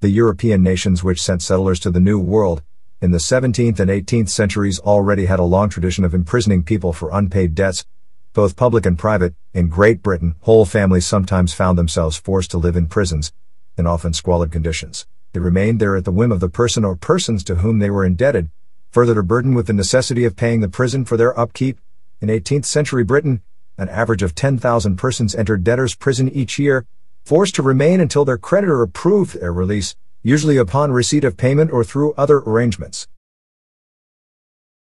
The European nations which sent settlers to the New World in the 17th and 18th centuries already had a long tradition of imprisoning people for unpaid debts, both public and private. In Great Britain, whole families sometimes found themselves forced to live in prisons, in often squalid conditions. They remained there at the whim of the person or persons to whom they were indebted, further to burden with the necessity of paying the prison for their upkeep. In 18th century Britain, an average of 10,000 persons entered debtors' prison each year, forced to remain until their creditor approved their release, usually upon receipt of payment or through other arrangements.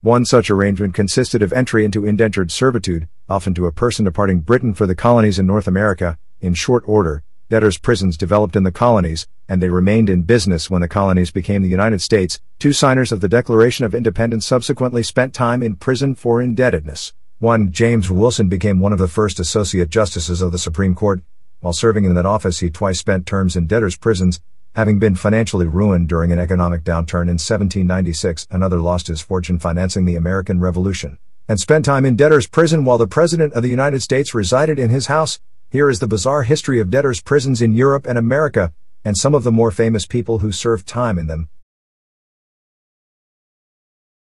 One such arrangement consisted of entry into indentured servitude, often to a person departing Britain for the colonies in North America. In short order, debtors' prisons developed in the colonies, and they remained in business when the colonies became the United States. Two signers of the Declaration of Independence subsequently spent time in prison for indebtedness. 1. James Wilson became one of the first associate justices of the Supreme Court. While serving in that office, he twice spent terms in debtors' prisons, having been financially ruined during an economic downturn in 1796. Another lost his fortune financing the American Revolution, and spent time in debtors' prison while the President of the United States resided in his house. Here is the bizarre history of debtors' prisons in Europe and America, and some of the more famous people who served time in them.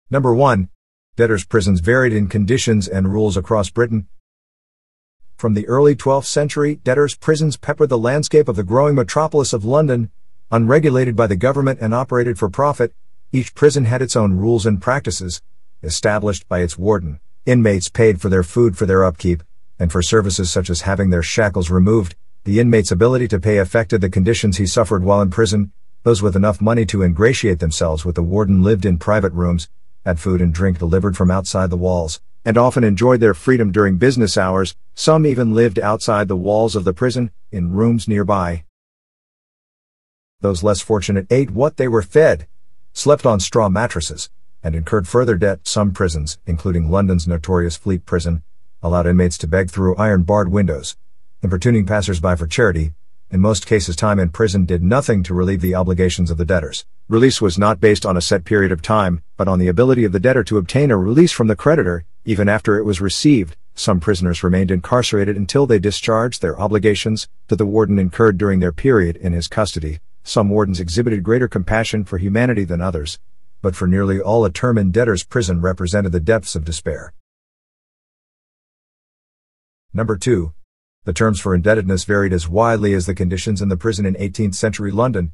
Number 1. Debtors' prisons varied in conditions and rules across Britain. From the early 12th century, debtors' prisons peppered the landscape of the growing metropolis of London. Unregulated by the government and operated for profit, each prison had its own rules and practices, established by its warden. Inmates paid for their food for their upkeep, and for services such as having their shackles removed. The inmate's ability to pay affected the conditions he suffered while in prison. Those with enough money to ingratiate themselves with the warden lived in private rooms, had food and drink delivered from outside the walls, and often enjoyed their freedom during business hours. Some even lived outside the walls of the prison, in rooms nearby. Those less fortunate ate what they were fed, slept on straw mattresses, and incurred further debt. Some prisons, including London's notorious Fleet Prison, allowed inmates to beg through iron-barred windows, importuning passers-by for charity. In most cases, time in prison did nothing to relieve the obligations of the debtors. Release was not based on a set period of time, but on the ability of the debtor to obtain a release from the creditor, even after it was received. Some prisoners remained incarcerated until they discharged their obligations to the warden incurred during their period in his custody. Some wardens exhibited greater compassion for humanity than others, but for nearly all a term in debtors' prison represented the depths of despair. Number 2. The terms for indebtedness varied as widely as the conditions in the prison in 18th century London.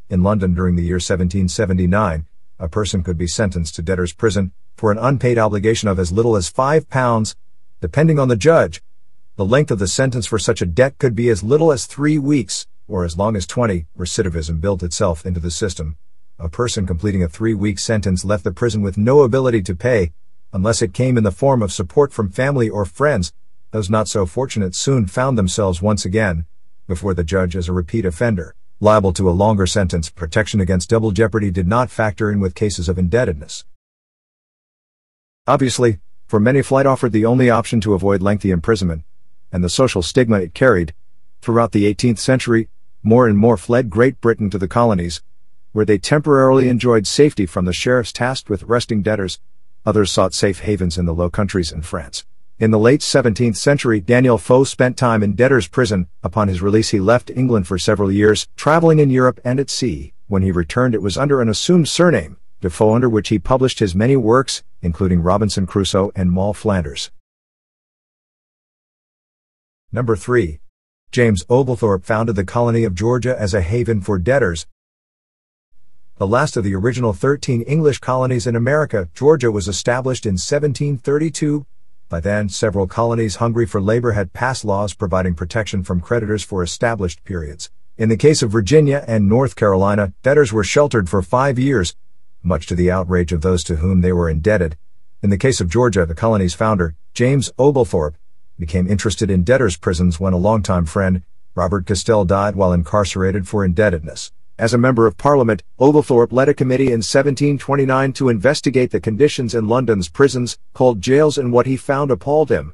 In London during the year 1779, a person could be sentenced to debtors' prison for an unpaid obligation of as little as £5, depending on the judge. The length of the sentence for such a debt could be as little as 3 weeks, or as long as 20. Recidivism built itself into the system. A person completing a 3-week sentence left the prison with no ability to pay, unless it came in the form of support from family or friends. Those not so fortunate soon found themselves once again before the judge as a repeat offender, liable to a longer sentence. Protection against double jeopardy did not factor in with cases of indebtedness. Obviously, for many, flight offered the only option to avoid lengthy imprisonment, and the social stigma it carried. Throughout the 18th century, more and more fled Great Britain to the colonies, where they temporarily enjoyed safety from the sheriffs tasked with arresting debtors. Others sought safe havens in the Low Countries and France. In the late 17th century, Daniel Foe spent time in debtors' prison. Upon his release, he left England for several years, traveling in Europe and at sea. When he returned, it was under an assumed surname, Defoe, under which he published his many works, including Robinson Crusoe and Moll Flanders. Number 3. James Oglethorpe founded the colony of Georgia as a haven for debtors. The last of the original 13 English colonies in America, Georgia was established in 1732. By then, several colonies hungry for labor had passed laws providing protection from creditors for established periods. In the case of Virginia and North Carolina, debtors were sheltered for 5 years, much to the outrage of those to whom they were indebted. In the case of Georgia, the colony's founder, James Oglethorpe, became interested in debtors' prisons when a longtime friend, Robert Castell, died while incarcerated for indebtedness. As a member of Parliament, Oglethorpe led a committee in 1729 to investigate the conditions in London's prisons, called jails, and what he found appalled him.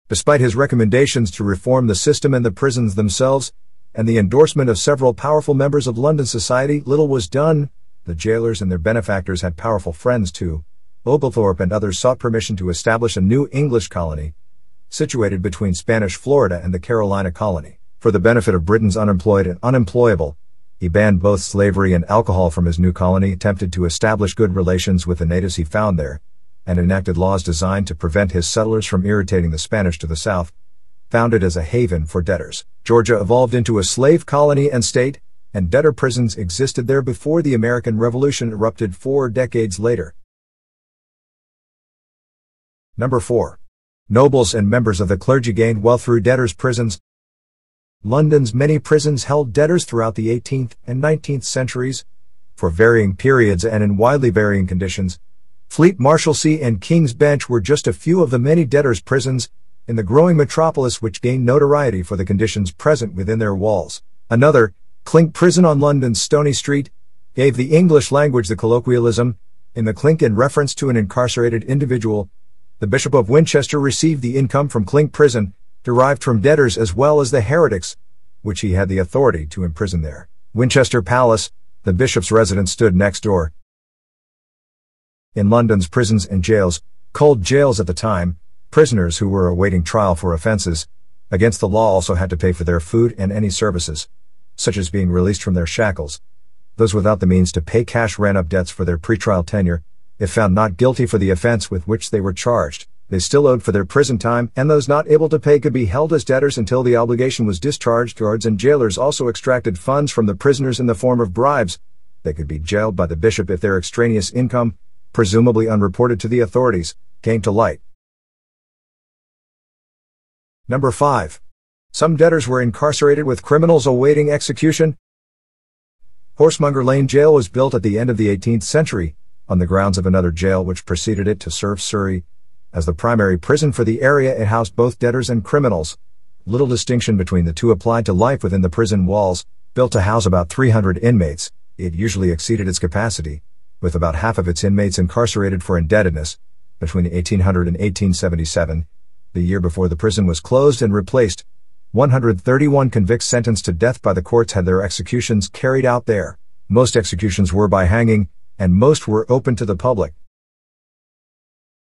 Despite his recommendations to reform the system and the prisons themselves, and the endorsement of several powerful members of London society, little was done. The jailers and their benefactors had powerful friends too. Oglethorpe and others sought permission to establish a new English colony, situated between Spanish Florida and the Carolina colony. For the benefit of Britain's unemployed and unemployable, he banned both slavery and alcohol from his new colony, attempted to establish good relations with the natives he found there, and enacted laws designed to prevent his settlers from irritating the Spanish to the south. Founded as a haven for debtors, Georgia evolved into a slave colony and state, and debtor prisons existed there before the American Revolution erupted 4 decades later. Number 4. Nobles and members of the clergy gained wealth through debtors' prisons. London's many prisons held debtors throughout the 18th and 19th centuries, for varying periods and in widely varying conditions. Fleet Marshalsea and King's Bench were just a few of the many debtors' prisons in the growing metropolis which gained notoriety for the conditions present within their walls. Another, Clink Prison on London's Stony Street, gave the English language the colloquialism, in the clink in reference to an incarcerated individual. The Bishop of Winchester received the income from Clink Prison, derived from debtors as well as the heretics, which he had the authority to imprison there. Winchester Palace, the bishop's residence, stood next door. In London's prisons and jails, called jails at the time, prisoners who were awaiting trial for offences against the law also had to pay for their food and any services, such as being released from their shackles. Those without the means to pay cash ran up debts for their pretrial tenure. If found not guilty for the offence with which they were charged, they still owed for their prison time, and those not able to pay could be held as debtors until the obligation was discharged. Guards and jailers also extracted funds from the prisoners in the form of bribes. They could be jailed by the bishop if their extraneous income, presumably unreported to the authorities, came to light. Number 5. Some debtors were incarcerated with criminals awaiting execution. Horsemonger Lane Jail was built at the end of the 18th century, on the grounds of another jail which preceded it to serve Surrey. As the primary prison for the area, it housed both debtors and criminals. Little distinction between the two applied to life within the prison walls. Built to house about 300 inmates, it usually exceeded its capacity, with about half of its inmates incarcerated for indebtedness. Between 1800 and 1877, the year before the prison was closed and replaced, 131 convicts sentenced to death by the courts had their executions carried out there. Most executions were by hanging, and most were open to the public.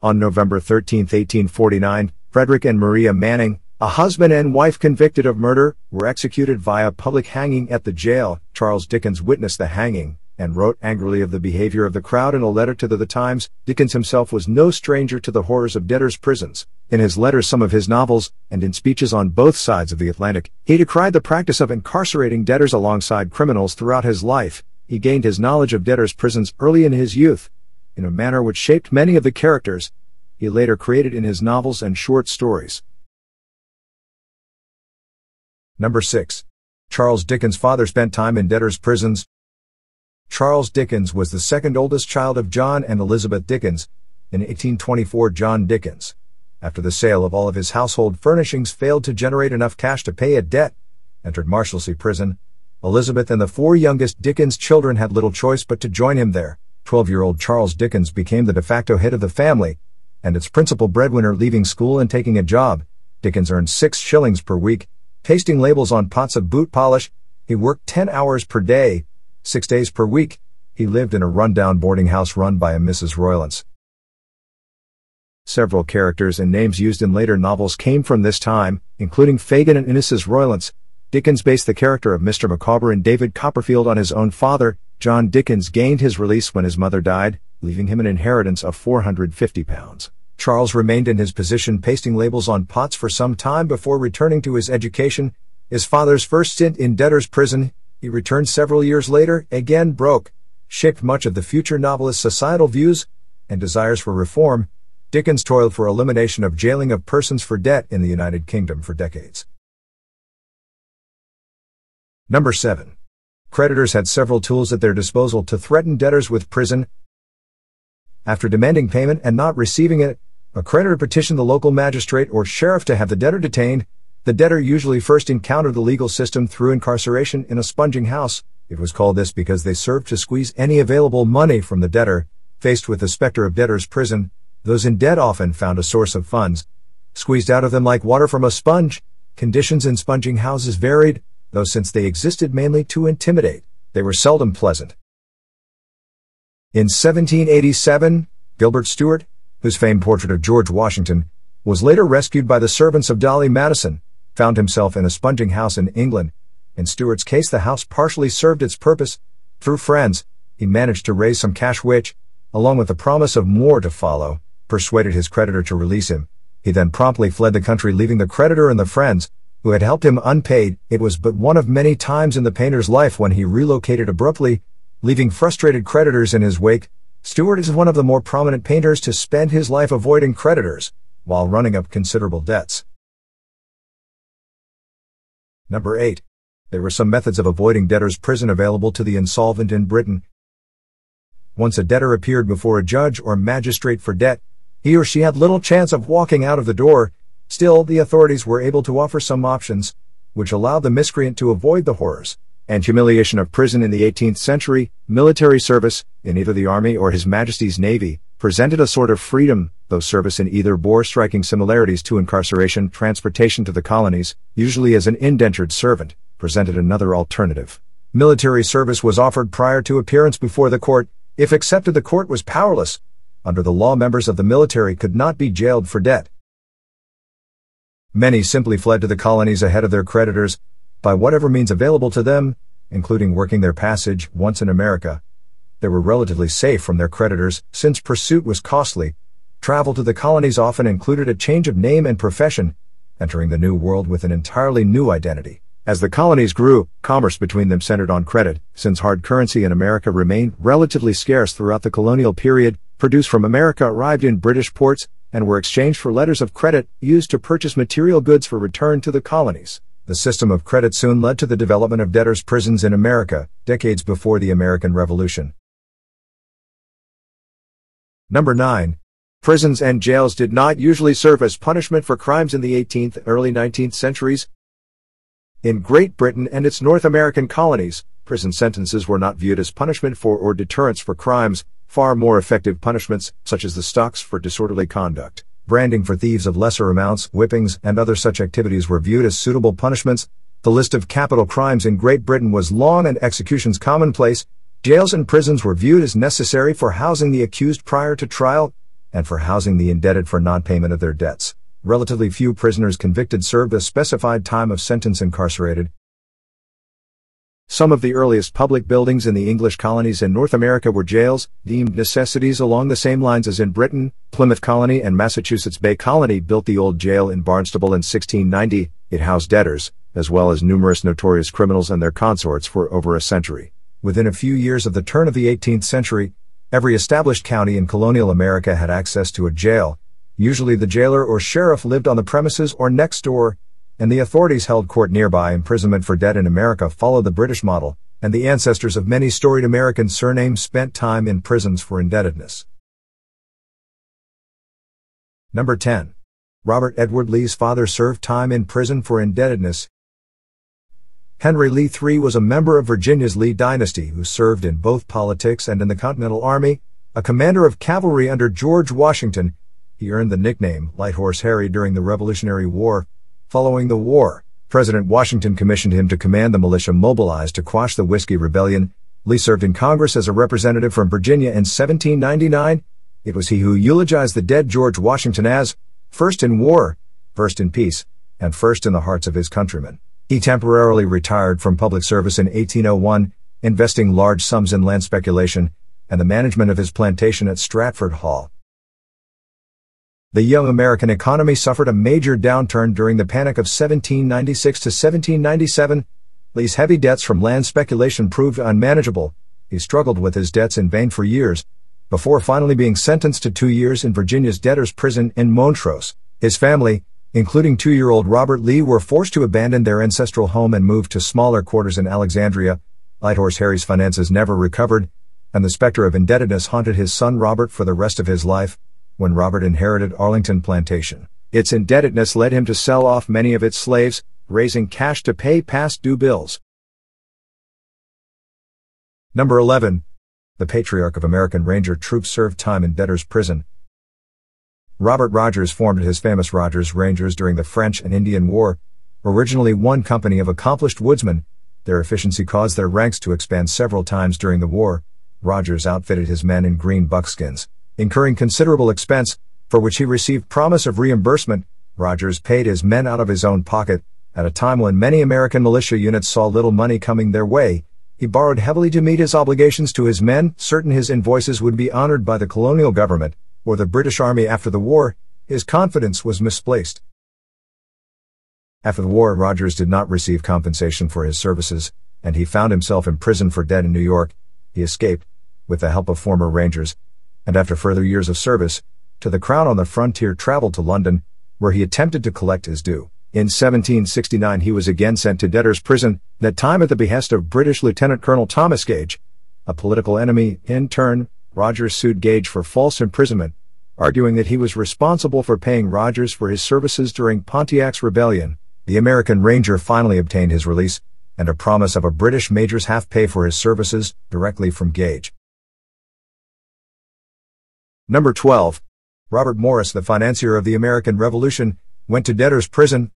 On November 13, 1849, Frederick and Maria Manning, a husband and wife convicted of murder, were executed via public hanging at the jail. Charles Dickens witnessed the hanging, and wrote angrily of the behavior of the crowd in a letter to the Times. Dickens himself was no stranger to the horrors of debtors' prisons. In his letters, some of his novels, and in speeches on both sides of the Atlantic, he decried the practice of incarcerating debtors alongside criminals throughout his life. He gained his knowledge of debtors' prisons early in his youth, in a manner which shaped many of the characters he later created in his novels and short stories. Number 6. Charles Dickens' father spent time in debtors' prisons. Charles Dickens was the second oldest child of John and Elizabeth Dickens. In 1824, John Dickens, after the sale of all of his household furnishings, failed to generate enough cash to pay a debt, entered Marshalsea Prison. Elizabeth and the 4 youngest Dickens children had little choice but to join him there. 12-year-old Charles Dickens became the de facto head of the family, and its principal breadwinner, leaving school and taking a job. Dickens earned 6 shillings per week, pasting labels on pots of boot polish. He worked 10 hours per day, 6 days per week. He lived in a run-down boarding house run by a Mrs. Roylance. Several characters and names used in later novels came from this time, including Fagin and Mrs. Roylance. Dickens based the character of Mr. Micawber and David Copperfield on his own father. John Dickens gained his release when his mother died, leaving him an inheritance of £450. Charles remained in his position pasting labels on pots for some time before returning to his education. His father's first stint in debtors' prison, he returned several years later, again broke, shaped much of the future novelist's societal views and desires for reform. Dickens toiled for elimination of jailing of persons for debt in the United Kingdom for decades. Number 7. Creditors had several tools at their disposal to threaten debtors with prison. After demanding payment and not receiving it, a creditor petitioned the local magistrate or sheriff to have the debtor detained. The debtor usually first encountered the legal system through incarceration in a sponging house. It was called this because they served to squeeze any available money from the debtor. Faced with the specter of debtors' prison, those in debt often found a source of funds squeezed out of them like water from a sponge. Conditions in sponging houses varied, though since they existed mainly to intimidate, they were seldom pleasant. In 1787, Gilbert Stewart, whose famed portrait of George Washington was later rescued by the servants of Dolly Madison, found himself in a sponging house in England. In Stewart's case, the house partially served its purpose. Through friends, he managed to raise some cash which, along with the promise of more to follow, persuaded his creditor to release him. He then promptly fled the country, leaving the creditor and the friends who had helped him unpaid. It was but one of many times in the painter's life when he relocated abruptly, leaving frustrated creditors in his wake. Stewart is one of the more prominent painters to spend his life avoiding creditors while running up considerable debts. Number 8. There were some methods of avoiding debtor's prison available to the insolvent in Britain. Once a debtor appeared before a judge or magistrate for debt, he or she had little chance of walking out of the door. Still, the authorities were able to offer some options, which allowed the miscreant to avoid the horrors and humiliation of prison. In the 18th century, military service, in either the Army or His Majesty's Navy, presented a sort of freedom, though service in either bore striking similarities to incarceration. Transportation to the colonies, usually as an indentured servant, presented another alternative. Military service was offered prior to appearance before the court. If accepted, the court was powerless. Under the law, members of the military could not be jailed for debt. Many simply fled to the colonies ahead of their creditors, by whatever means available to them, including working their passage. Once in America, they were relatively safe from their creditors, since pursuit was costly. Travel to the colonies often included a change of name and profession, entering the new world with an entirely new identity. As the colonies grew, commerce between them centered on credit, since hard currency in America remained relatively scarce throughout the colonial period. Produced from America arrived in British ports and were exchanged for letters of credit used to purchase material goods for return to the colonies. The system of credit soon led to the development of debtors' prisons in America, decades before the American Revolution. Number 9. Prisons and jails did not usually serve as punishment for crimes in the 18th and early 19th centuries. In Great Britain and its North American colonies, prison sentences were not viewed as punishment for or deterrence for crimes. Far more effective punishments, such as the stocks for disorderly conduct, branding for thieves of lesser amounts, whippings, and other such activities were viewed as suitable punishments. The list of capital crimes in Great Britain was long and executions commonplace. Jails and prisons were viewed as necessary for housing the accused prior to trial, and for housing the indebted for non-payment of their debts. Relatively few prisoners convicted served a specified time of sentence incarcerated. Some of the earliest public buildings in the English colonies in North America were jails, deemed necessities along the same lines as in Britain. Plymouth Colony and Massachusetts Bay Colony built the Old Jail in Barnstable in 1690. It housed debtors, as well as numerous notorious criminals and their consorts, for over a century. Within a few years of the turn of the 18th century, every established county in colonial America had access to a jail. Usually the jailer or sheriff lived on the premises or next door, and the authorities held court nearby. Imprisonment for debt in America followed the British model, and the ancestors of many storied American surnames spent time in prisons for indebtedness. Number 10. Robert Edward Lee's father served time in prison for indebtedness. Henry Lee III was a member of Virginia's Lee dynasty who served in both politics and in the Continental Army. A commander of cavalry under George Washington, he earned the nickname Light Horse Harry during the Revolutionary War. Following the war, President Washington commissioned him to command the militia mobilized to quash the Whiskey Rebellion. Lee served in Congress as a representative from Virginia in 1799. It was he who eulogized the dead George Washington as first in war, first in peace, and first in the hearts of his countrymen. He temporarily retired from public service in 1801, investing large sums in land speculation and the management of his plantation at Stratford Hall. The young American economy suffered a major downturn during the Panic of 1796 to 1797. Lee's heavy debts from land speculation proved unmanageable. He struggled with his debts in vain for years, before finally being sentenced to 2 years in Virginia's debtors' prison in Montrose. His family, including 2-year-old Robert Lee, were forced to abandon their ancestral home and move to smaller quarters in Alexandria. Light Horse Harry's finances never recovered, and the specter of indebtedness haunted his son Robert for the rest of his life. When Robert inherited Arlington Plantation, its indebtedness led him to sell off many of its slaves, raising cash to pay past due bills. Number 11. The patriarch of American Ranger troops served time in debtors' prison. Robert Rogers formed his famous Rogers Rangers during the French and Indian War. Originally one company of accomplished woodsmen, their efficiency caused their ranks to expand several times during the war. Rogers outfitted his men in green buckskins, incurring considerable expense, for which he received promise of reimbursement. Rogers paid his men out of his own pocket, At a time when many American militia units saw little money coming their way, he borrowed heavily to meet his obligations to his men, certain his invoices would be honored by the colonial government or the British Army after the war. His confidence was misplaced. After the war, Rogers did not receive compensation for his services, and he found himself imprisoned for debt in New York. He escaped, with the help of former Rangers, and after further years of service to the Crown on the frontier traveled to London, where he attempted to collect his due. In 1769 he was again sent to debtor's prison, that time at the behest of British Lieutenant Colonel Thomas Gage, a political enemy. In turn, Rogers sued Gage for false imprisonment, arguing that he was responsible for paying Rogers for his services during Pontiac's rebellion. The American Ranger finally obtained his release, and a promise of a British major's half-pay for his services, directly from Gage. Number 12. Robert Morris, the financier of the American Revolution, went to debtor's prison.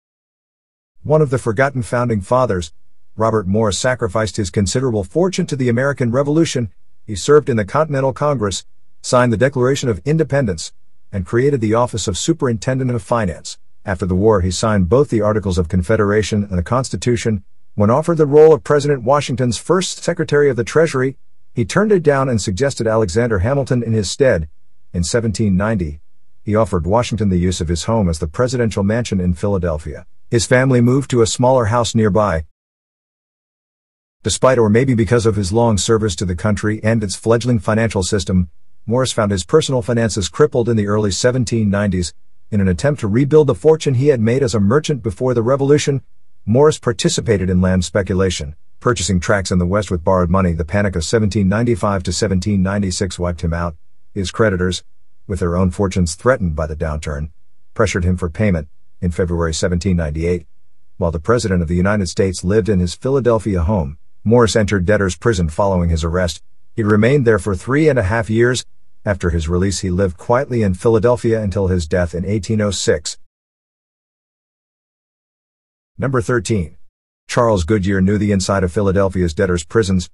One of the forgotten founding fathers, Robert Morris sacrificed his considerable fortune to the American Revolution. He served in the Continental Congress, signed the Declaration of Independence, and created the office of Superintendent of Finance. After the war he signed both the Articles of Confederation and the Constitution. When offered the role of President Washington's first Secretary of the Treasury, he turned it down and suggested Alexander Hamilton in his stead. In 1790, he offered Washington the use of his home as the presidential mansion in Philadelphia. His family moved to a smaller house nearby. Despite or maybe because of his long service to the country and its fledgling financial system, Morris found his personal finances crippled in the early 1790s. In an attempt to rebuild the fortune he had made as a merchant before the Revolution, Morris participated in land speculation, purchasing tracts in the West with borrowed money. The panic of 1795 to 1796 wiped him out. His creditors, with their own fortunes threatened by the downturn, pressured him for payment. In February 1798, while the President of the United States lived in his Philadelphia home, Morris entered debtor's prison following his arrest. He remained there for 3.5 years. After his release he lived quietly in Philadelphia until his death in 1806. Number 13. Charles Goodyear knew the inside of Philadelphia's debtors' prisons.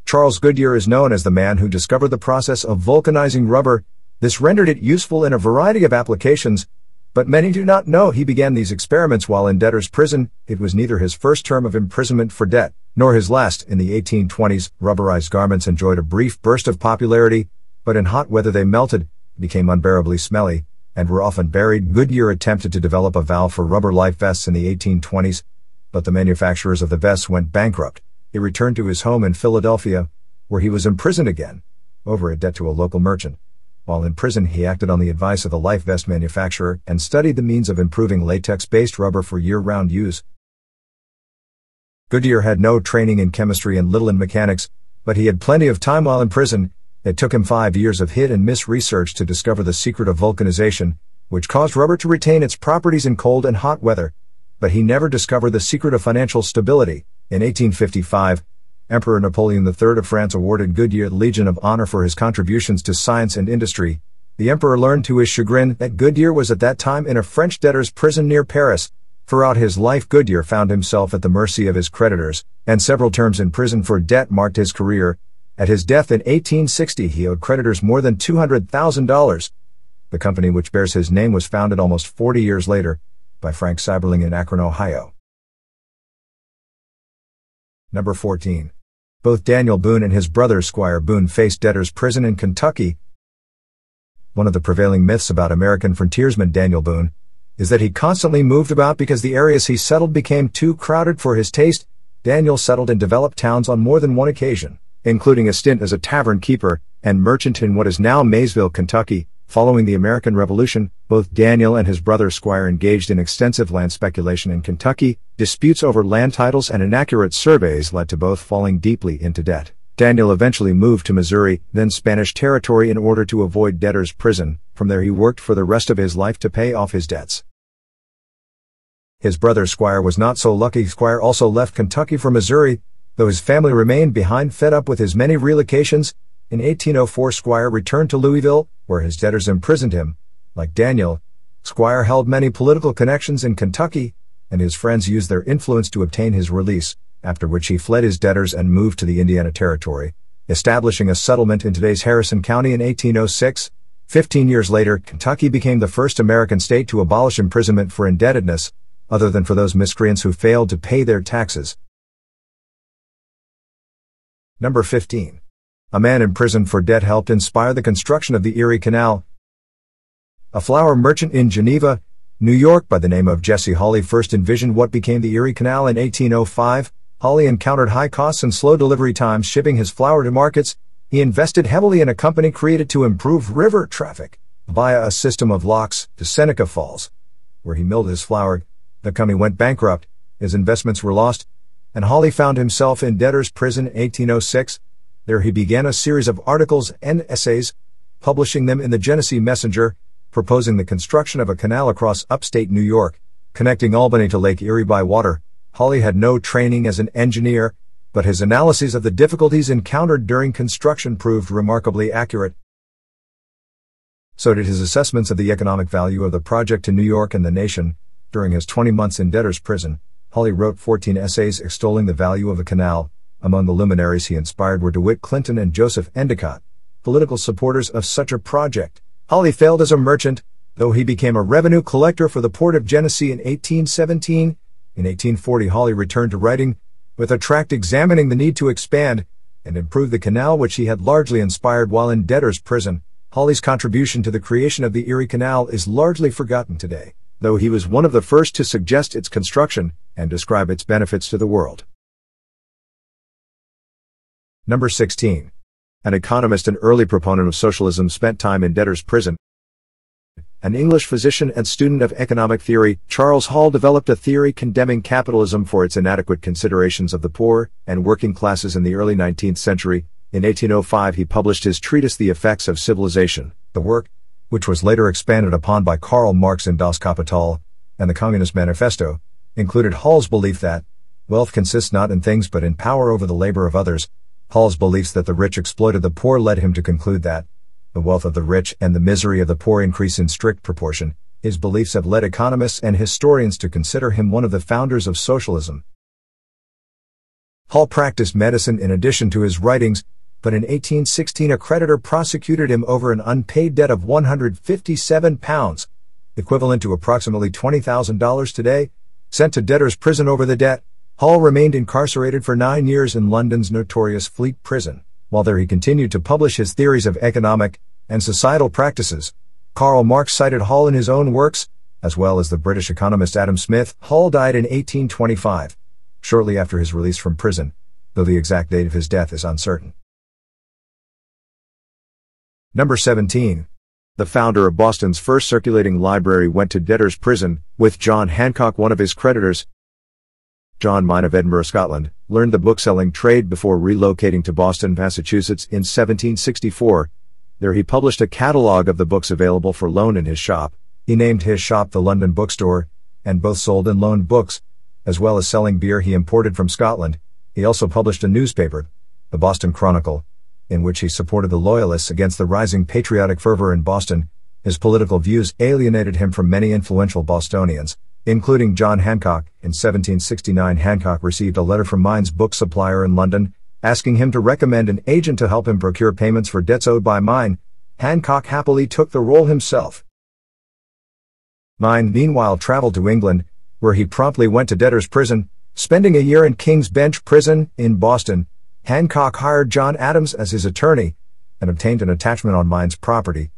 Charles Goodyear is known as the man who discovered the process of vulcanizing rubber. This rendered it useful in a variety of applications, but many do not know he began these experiments while in debtor's prison. It was neither his first term of imprisonment for debt, nor his last. In the 1820s, rubberized garments enjoyed a brief burst of popularity, but in hot weather they melted, became unbearably smelly, and were often buried. Goodyear attempted to develop a valve for rubber life vests in the 1820s, but the manufacturers of the vests went bankrupt. He returned to his home in Philadelphia, where he was imprisoned again, over a debt to a local merchant. While in prison he acted on the advice of the life vest manufacturer and studied the means of improving latex-based rubber for year-round use. Goodyear had no training in chemistry and little in mechanics, but he had plenty of time while in prison. It took him 5 years of hit-and-miss research to discover the secret of vulcanization, which caused rubber to retain its properties in cold and hot weather. But he never discovered the secret of financial stability. In 1855, Emperor Napoleon III of France awarded Goodyear the Legion of Honor for his contributions to science and industry. The emperor learned to his chagrin that Goodyear was at that time in a French debtor's prison near Paris. Throughout his life Goodyear found himself at the mercy of his creditors, and several terms in prison for debt marked his career. At his death in 1860 he owed creditors more than $200,000. The company which bears his name was founded almost 40 years later by Frank Seiberling in Akron, Ohio. Number 14. Both Daniel Boone and his brother Squire Boone faced debtor's prison in Kentucky. One of the prevailing myths about American frontiersman Daniel Boone is that he constantly moved about because the areas he settled became too crowded for his taste. Daniel settled in developed towns on more than one occasion, including a stint as a tavern keeper and merchant in what is now Maysville, Kentucky. Following the American Revolution, both Daniel and his brother Squire engaged in extensive land speculation in Kentucky. Disputes over land titles and inaccurate surveys led to both falling deeply into debt. Daniel eventually moved to Missouri, then Spanish territory, in order to avoid debtor's prison. From there he worked for the rest of his life to pay off his debts. His brother Squire was not so lucky. Squire also left Kentucky for Missouri, though his family remained behind, fed up with his many relocations. In 1804 Squire returned to Louisville, where his debtors imprisoned him. Like Daniel, Squire held many political connections in Kentucky, and his friends used their influence to obtain his release, after which he fled his debtors and moved to the Indiana Territory, establishing a settlement in today's Harrison County in 1806. 15 years later, Kentucky became the first American state to abolish imprisonment for indebtedness. other than for those miscreants who failed to pay their taxes. Number 15. A man imprisoned for debt helped inspire the construction of the Erie Canal. A flour merchant in Geneva, New York by the name of Jesse Hawley first envisioned what became the Erie Canal in 1805. Hawley encountered high costs and slow delivery times shipping his flour to markets. He invested heavily in a company created to improve river traffic via a system of locks to Seneca Falls, where he milled his flour. The company went bankrupt, his investments were lost, and Hawley found himself in debtor's prison in 1806. There he began a series of articles and essays, publishing them in the Genesee Messenger, proposing the construction of a canal across upstate New York, connecting Albany to Lake Erie by water. Hawley had no training as an engineer, but his analyses of the difficulties encountered during construction proved remarkably accurate. So did his assessments of the economic value of the project to New York and the nation. During his 20 months in debtor's prison, Hawley wrote 14 essays extolling the value of a canal. Among the luminaries he inspired were DeWitt Clinton and Joseph Endicott, political supporters of such a project. Hawley failed as a merchant, though he became a revenue collector for the port of Genesee in 1817. In 1840 Hawley returned to writing, with a tract examining the need to expand and improve the canal which he had largely inspired while in debtor's prison. Hawley's contribution to the creation of the Erie Canal is largely forgotten today, though he was one of the first to suggest its construction and describe its benefits to the world. Number 16. An economist and early proponent of socialism spent time in debtor's prison. An English physician and student of economic theory, Charles Hall developed a theory condemning capitalism for its inadequate considerations of the poor and working classes in the early 19th century. In 1805 he published his treatise The Effects of Civilization. The work, which was later expanded upon by Karl Marx in Das Kapital and the Communist Manifesto, included Hall's belief that wealth consists not in things but in power over the labor of others. Hall's beliefs that the rich exploited the poor led him to conclude that the wealth of the rich and the misery of the poor increase in strict proportion. His beliefs have led economists and historians to consider him one of the founders of socialism. Hall practiced medicine in addition to his writings, but in 1816 a creditor prosecuted him over an unpaid debt of £157, equivalent to approximately $20,000 today, sent to debtor's prison over the debt. Hall remained incarcerated for 9 years in London's notorious Fleet Prison. While there he continued to publish his theories of economic and societal practices. Karl Marx cited Hall in his own works, as well as the British economist Adam Smith. Hall died in 1825, shortly after his release from prison, though the exact date of his death is uncertain. Number 17. The founder of Boston's first circulating library went to debtor's prison, with John Hancock one of his creditors. John Mine of Edinburgh, Scotland, learned the bookselling trade before relocating to Boston, Massachusetts in 1764. There he published a catalogue of the books available for loan in his shop. He named his shop the London Bookstore, and both sold and loaned books, as well as selling beer he imported from Scotland. He also published a newspaper, the Boston Chronicle, in which he supported the Loyalists against the rising patriotic fervor in Boston. His political views alienated him from many influential Bostonians, including John Hancock. In 1769 Hancock received a letter from Mine's book supplier in London, asking him to recommend an agent to help him procure payments for debts owed by Mine. Hancock happily took the role himself. Mine meanwhile traveled to England, where he promptly went to debtor's prison, spending a year in King's Bench Prison in Boston. Hancock hired John Adams as his attorney, and obtained an attachment on Mine's property,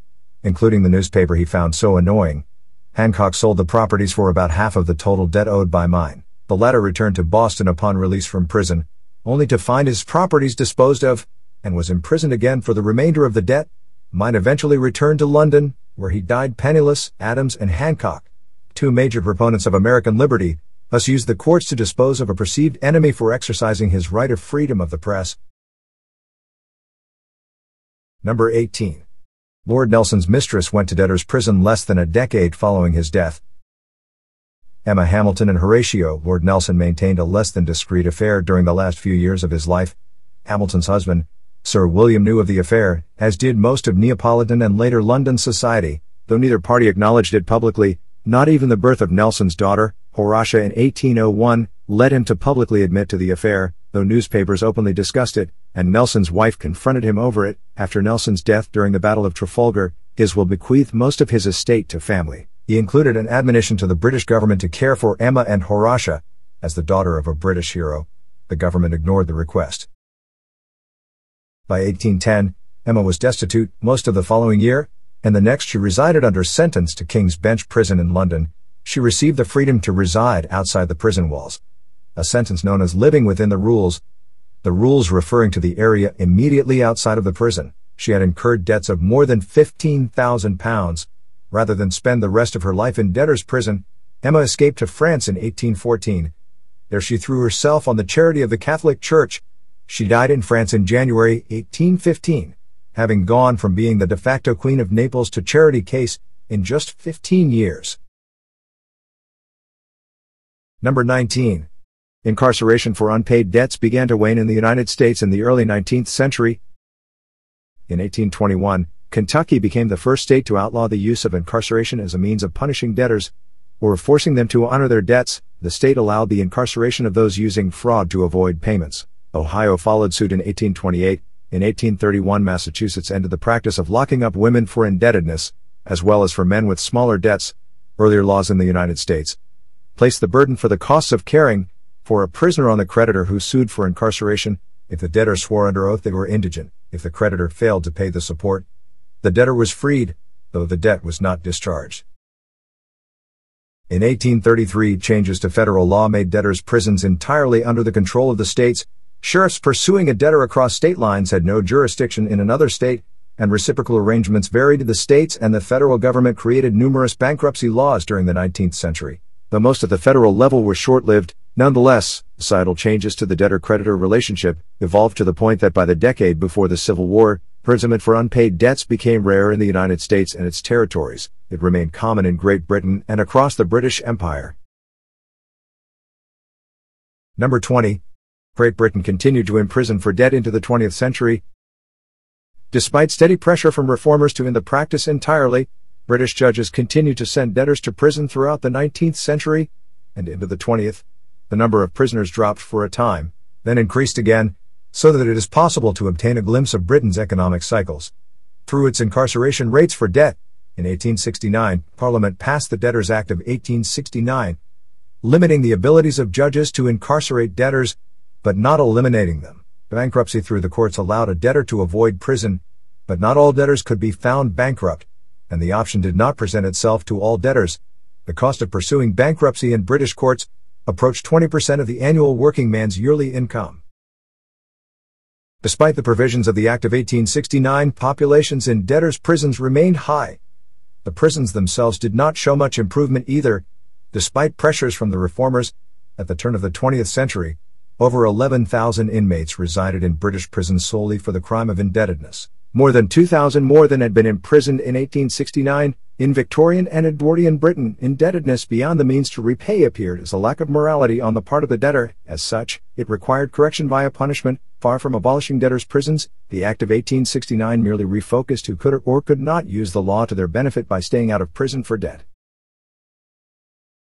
including the newspaper he found so annoying. Hancock sold the properties for about half of the total debt owed by Mine. The latter returned to Boston upon release from prison, only to find his properties disposed of, and was imprisoned again for the remainder of the debt. Mine eventually returned to London, where he died penniless. Adams and Hancock, two major proponents of American liberty, thus used the courts to dispose of a perceived enemy for exercising his right of freedom of the press. Number 18. Lord Nelson's mistress went to debtor's prison less than a decade following his death. Emma Hamilton and Horatio. Lord Nelson maintained a less than discreet affair during the last few years of his life. Hamilton's husband, Sir William, knew of the affair, as did most of Neapolitan and later London society, though neither party acknowledged it publicly. Not even the birth of Nelson's daughter, Horatia, in 1801, led him to publicly admit to the affair, though newspapers openly discussed it, and Nelson's wife confronted him over it. After Nelson's death during the Battle of Trafalgar, his will bequeathed most of his estate to family. He included an admonition to the British government to care for Emma and Horatia, as the daughter of a British hero. The government ignored the request. By 1810, Emma was destitute most of the following year, and the next she resided under sentence to King's Bench Prison in London. She received the freedom to reside outside the prison walls, a sentence known as living within the rules referring to the area immediately outside of the prison. She had incurred debts of more than £15,000. Rather than spend the rest of her life in debtor's prison, Emma escaped to France in 1814. There she threw herself on the charity of the Catholic Church. She died in France in January 1815, having gone from being the de facto Queen of Naples to charity case in just 15 years. Number 19. Incarceration for unpaid debts began to wane in the United States in the early 19th century. In 1821, Kentucky became the first state to outlaw the use of incarceration as a means of punishing debtors, or forcing them to honor their debts. The state allowed the incarceration of those using fraud to avoid payments. Ohio followed suit in 1828. In 1831, Massachusetts ended the practice of locking up women for indebtedness, as well as for men with smaller debts. Earlier laws in the United States placed the burden for the costs of caring for a prisoner on the creditor who sued for incarceration. If the debtor swore under oath they were indigent, if the creditor failed to pay the support, the debtor was freed, though the debt was not discharged. In 1833, changes to federal law made debtors' prisons entirely under the control of the states. Sheriffs pursuing a debtor across state lines had no jurisdiction in another state, and reciprocal arrangements varied in the states, and the federal government created numerous bankruptcy laws during the 19th century. Though most at the federal level were short-lived, nonetheless, societal changes to the debtor-creditor relationship evolved to the point that by the decade before the Civil War, imprisonment for unpaid debts became rare in the United States and its territories. It remained common in Great Britain and across the British Empire. Number 20. Great Britain continued to imprison for debt into the 20th century. Despite steady pressure from reformers to end the practice entirely, British judges continued to send debtors to prison throughout the 19th century and into the 20th. The number of prisoners dropped for a time, then increased again, so that it is possible to obtain a glimpse of Britain's economic cycles. Through its incarceration rates for debt, in 1869, Parliament passed the Debtors Act of 1869, limiting the abilities of judges to incarcerate debtors, but not eliminating them. Bankruptcy through the courts allowed a debtor to avoid prison, but not all debtors could be found bankrupt, and the option did not present itself to all debtors. The cost of pursuing bankruptcy in British courts approached 20% of the annual working man's yearly income. Despite the provisions of the Act of 1869, populations in debtors' prisons remained high. The prisons themselves did not show much improvement either, despite pressures from the reformers. At the turn of the 20th century, over 11,000 inmates resided in British prisons solely for the crime of indebtedness. More than 2,000 more than had been imprisoned in 1869. In Victorian and Edwardian Britain, indebtedness beyond the means to repay appeared as a lack of morality on the part of the debtor. As such, it required correction via punishment. Far from abolishing debtors' prisons, the Act of 1869 merely refocused who could or could not use the law to their benefit by staying out of prison for debt.